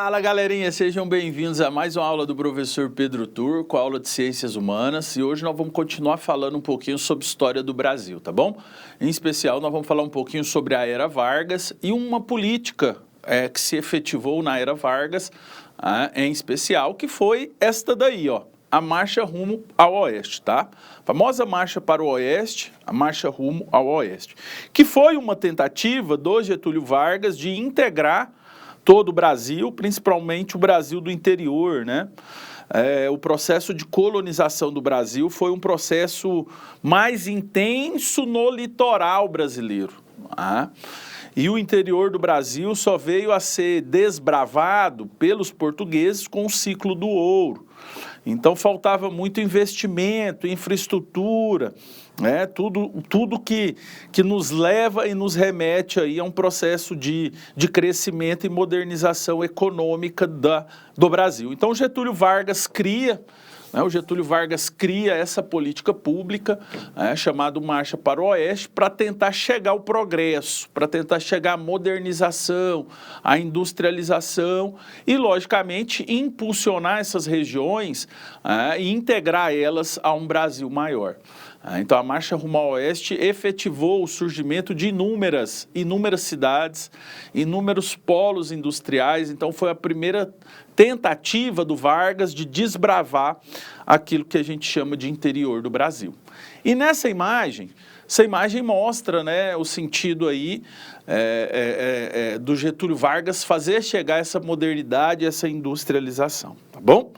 Fala, galerinha, sejam bem-vindos a mais uma aula do professor Pedro Turco, aula de Ciências Humanas, e hoje nós vamos continuar falando um pouquinho sobre história do Brasil, tá bom? Em especial, nós vamos falar um pouquinho sobre a Era Vargas e uma política que se efetivou na Era Vargas, em especial, que foi esta daí, ó, a marcha rumo ao Oeste, tá? A famosa marcha para o Oeste, a marcha rumo ao Oeste, que foi uma tentativa do Getúlio Vargas de integrar todo o Brasil, principalmente o Brasil do interior, né? O processo de colonização do Brasil foi um processo mais intenso no litoral brasileiro. E o interior do Brasil só veio a ser desbravado pelos portugueses com o ciclo do ouro. Então faltava muito investimento, infraestrutura, né? Tudo que nos leva e nos remete aí a um processo de crescimento e modernização econômica do Brasil. Então o Getúlio Vargas cria essa política pública, chamada Marcha para o Oeste, para tentar chegar ao progresso, para tentar chegar à modernização, à industrialização e, logicamente, impulsionar essas regiões e integrar elas a um Brasil maior. Então, a Marcha Rumo ao Oeste efetivou o surgimento de inúmeras cidades, inúmeros polos industriais. Então, foi a primeira tentativa do Vargas de desbravar aquilo que a gente chama de interior do Brasil. E nessa imagem, mostra, né, o sentido aí do Getúlio Vargas fazer chegar essa modernidade, essa industrialização, tá bom?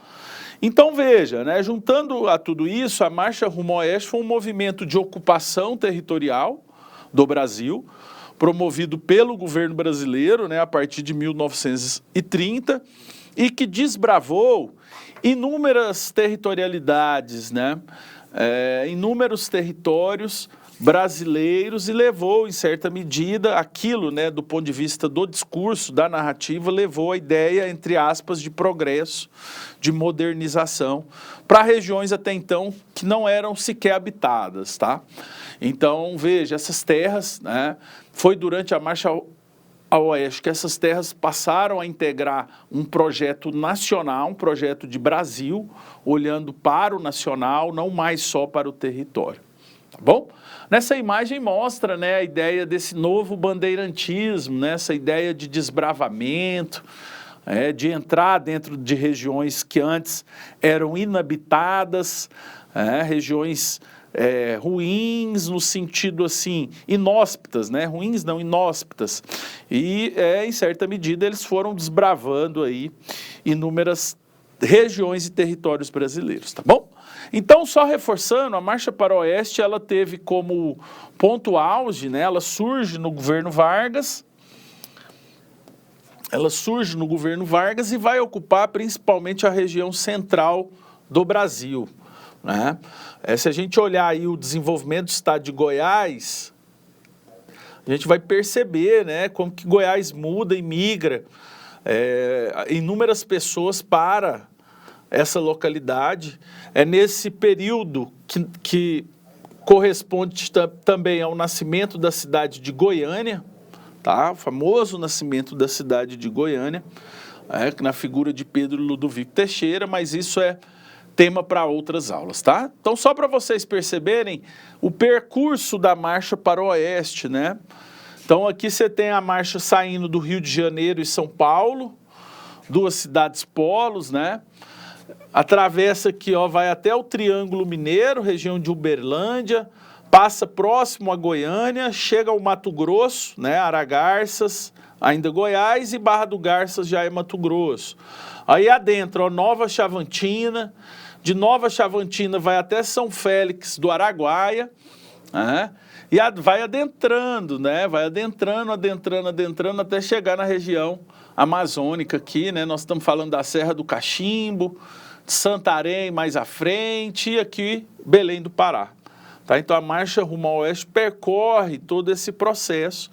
Então veja, né, juntando a tudo isso, a Marcha Rumo ao Oeste foi um movimento de ocupação territorial do Brasil, promovido pelo governo brasileiro, né, a partir de 1930, e que desbravou inúmeras territorialidades, né, inúmeros territórios brasileiros e levou, em certa medida, aquilo, né, do ponto de vista do discurso, da narrativa, levou a ideia, entre aspas, de progresso, de modernização, para regiões até então que não eram sequer habitadas, tá? Então, veja, essas terras, né, foi durante a Marcha ao Oeste que essas terras passaram a integrar um projeto nacional, um projeto de Brasil, olhando para o nacional, não mais só para o território. Tá bom? Nessa imagem mostra, né, a ideia desse novo bandeirantismo, né, essa ideia de desbravamento, de entrar dentro de regiões que antes eram inabitadas, regiões ruins no sentido assim, inóspitas, né, ruins não, inóspitas, e em certa medida eles foram desbravando aí inúmeras regiões e territórios brasileiros, tá bom? Então, só reforçando, a Marcha para o Oeste, ela teve como ponto auge, né, ela surge no governo Vargas e vai ocupar principalmente a região central do Brasil, né? Se a gente olhar aí o desenvolvimento do estado de Goiás, a gente vai perceber, né, como que Goiás muda e migra inúmeras pessoas para essa localidade. É nesse período que corresponde também ao nascimento da cidade de Goiânia, tá? O famoso nascimento da cidade de Goiânia, na figura de Pedro Ludovico Teixeira, mas isso é tema para outras aulas, tá? Então, só para vocês perceberem o percurso da Marcha para o Oeste, né? Então, aqui você tem a marcha saindo do Rio de Janeiro e São Paulo, duas cidades polos, né? Atravessa aqui, ó, vai até o Triângulo Mineiro, região de Uberlândia, passa próximo a Goiânia, chega ao Mato Grosso, né, Aragarças, ainda Goiás, e Barra do Garças já é Mato Grosso. Aí adentro, ó, Nova Chavantina, de Nova Chavantina vai até São Félix do Araguaia, e vai adentrando, né, vai adentrando até chegar na região amazônica aqui, né, nós estamos falando da Serra do Cachimbo, Santarém mais à frente e aqui Belém do Pará. Tá? Então a Marcha Rumo ao Oeste percorre todo esse processo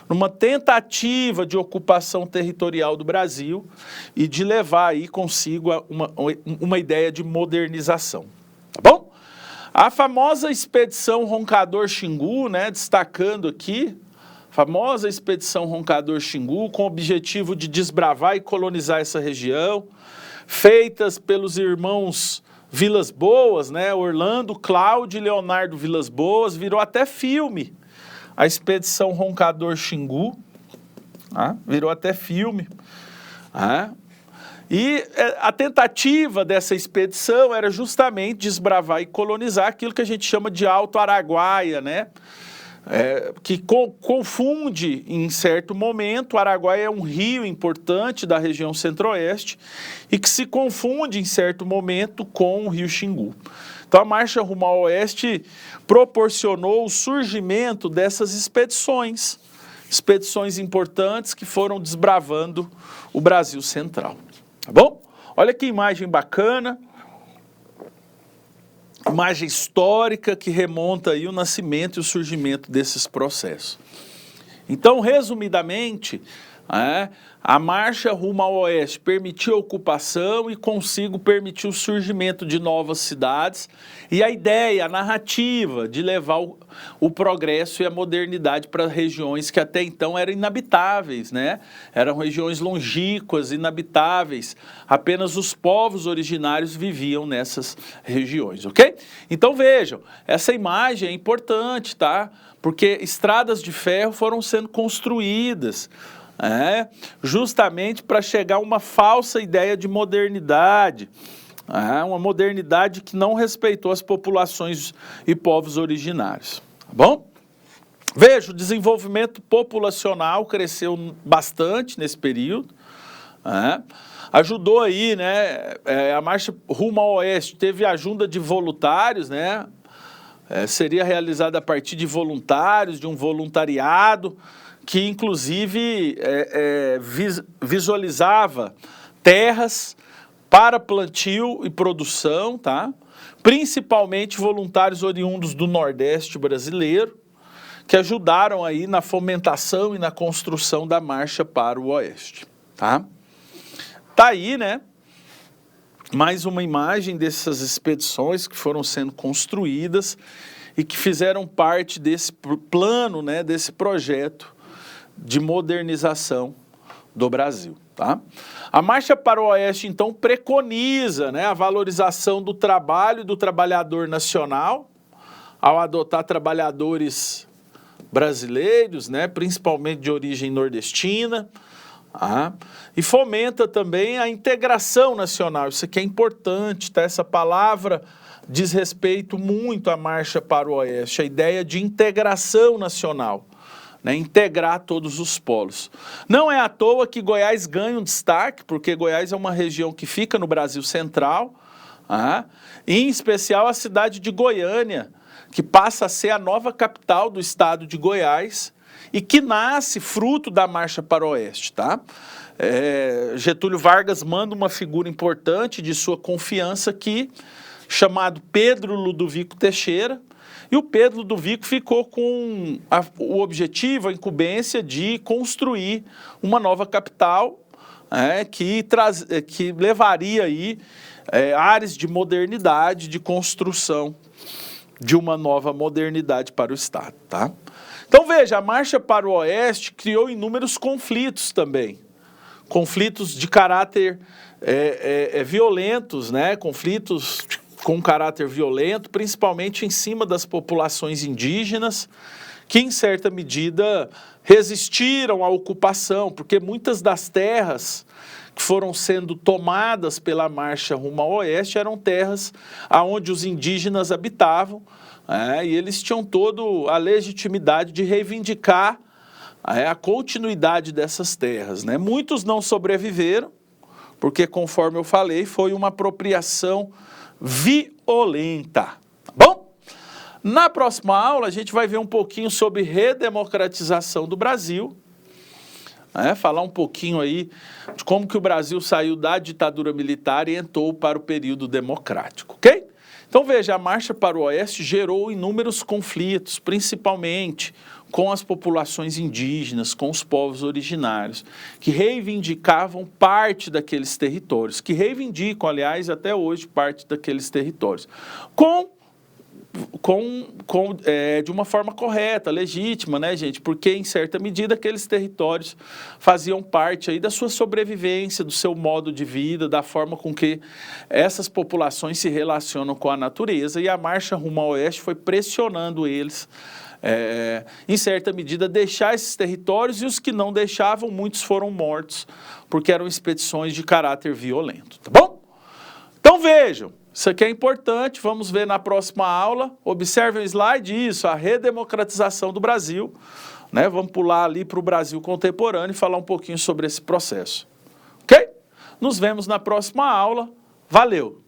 numa tentativa de ocupação territorial do Brasil e de levar aí consigo uma ideia de modernização. Tá bom? A famosa expedição Roncador Xingu, né, destacando aqui famosa Expedição Roncador-Xingu, com o objetivo de desbravar e colonizar essa região, feitas pelos irmãos Vilas Boas, né? Orlando, Cláudio e Leonardo Vilas Boas, virou até filme, a Expedição Roncador-Xingu, virou até filme. E a tentativa dessa expedição era justamente desbravar e colonizar aquilo que a gente chama de Alto Araguaia, né? Que confunde em certo momento. O Araguaia é um rio importante da região centro-oeste e que se confunde em certo momento com o rio Xingu. Então a marcha rumo ao oeste proporcionou o surgimento dessas expedições importantes que foram desbravando o Brasil central. Tá bom? Olha que imagem bacana, imagem histórica que remonta aí o nascimento e o surgimento desses processos. Então, resumidamente, a marcha rumo ao oeste permitiu a ocupação e consigo permitiu o surgimento de novas cidades e a ideia, a narrativa de levar o progresso e a modernidade para regiões que até então eram inabitáveis, né? Eram regiões longínquas, inabitáveis. Apenas os povos originários viviam nessas regiões, ok? Então vejam, essa imagem é importante, tá? Porque estradas de ferro foram sendo construídas, justamente para chegar a uma falsa ideia de modernidade, uma modernidade que não respeitou as populações e povos originários, tá bom? Veja, o desenvolvimento populacional cresceu bastante nesse período, ajudou aí, né, a marcha rumo ao oeste, teve ajuda de voluntários, né, seria realizada a partir de voluntários, de um voluntariado, que inclusive visualizava terras para plantio e produção, tá? Principalmente voluntários oriundos do Nordeste brasileiro, que ajudaram aí na fomentação e na construção da marcha para o Oeste, tá? Tá aí, né? Mais uma imagem dessas expedições que foram sendo construídas e que fizeram parte desse plano, né, desse projeto de modernização do Brasil, tá? A marcha para o oeste, então, preconiza, né, a valorização do trabalho e do trabalhador nacional, ao adotar trabalhadores brasileiros, né, principalmente de origem nordestina, e fomenta também a integração nacional. Isso aqui é importante, tá? Essa palavra diz respeito muito à marcha para o oeste, a ideia de integração nacional, né? Integrar todos os polos. Não é à toa que Goiás ganha um destaque, porque Goiás é uma região que fica no Brasil central, em especial a cidade de Goiânia, que passa a ser a nova capital do estado de Goiás, e que nasce fruto da marcha para o oeste, tá? Getúlio Vargas manda uma figura importante de sua confiança aqui, chamado Pedro Ludovico Teixeira, e o Pedro Ludovico ficou com o objetivo, a incumbência de construir uma nova capital, que levaria aí áreas de modernidade, de construção de uma nova modernidade para o estado, tá? Então veja, a marcha para o oeste criou inúmeros conflitos também, conflitos de caráter violentos, né? Conflitos com caráter violento, principalmente em cima das populações indígenas, que em certa medida resistiram à ocupação, porque muitas das terras que foram sendo tomadas pela marcha rumo ao oeste eram terras onde os indígenas habitavam, e eles tinham toda a legitimidade de reivindicar a continuidade dessas terras, né? Muitos não sobreviveram, porque, conforme eu falei, foi uma apropriação violenta. Tá bom? Na próxima aula, a gente vai ver um pouquinho sobre redemocratização do Brasil, falar um pouquinho aí de como que o Brasil saiu da ditadura militar e entrou para o período democrático, ok? Então veja, a marcha para o oeste gerou inúmeros conflitos, principalmente com as populações indígenas, com os povos originários, que reivindicavam parte daqueles territórios, que reivindicam, aliás, até hoje, parte daqueles territórios, com de uma forma correta, legítima, né, gente? Porque, em certa medida, aqueles territórios faziam parte aí da sua sobrevivência, do seu modo de vida, da forma com que essas populações se relacionam com a natureza, e a marcha rumo ao oeste foi pressionando eles, em certa medida, deixar esses territórios, e os que não deixavam, muitos foram mortos, porque eram expedições de caráter violento, tá bom? Então vejam, isso aqui é importante, vamos ver na próxima aula. Observem o slide, isso, a redemocratização do Brasil, né? Vamos pular ali para o Brasil contemporâneo e falar um pouquinho sobre esse processo. Ok? Nos vemos na próxima aula. Valeu!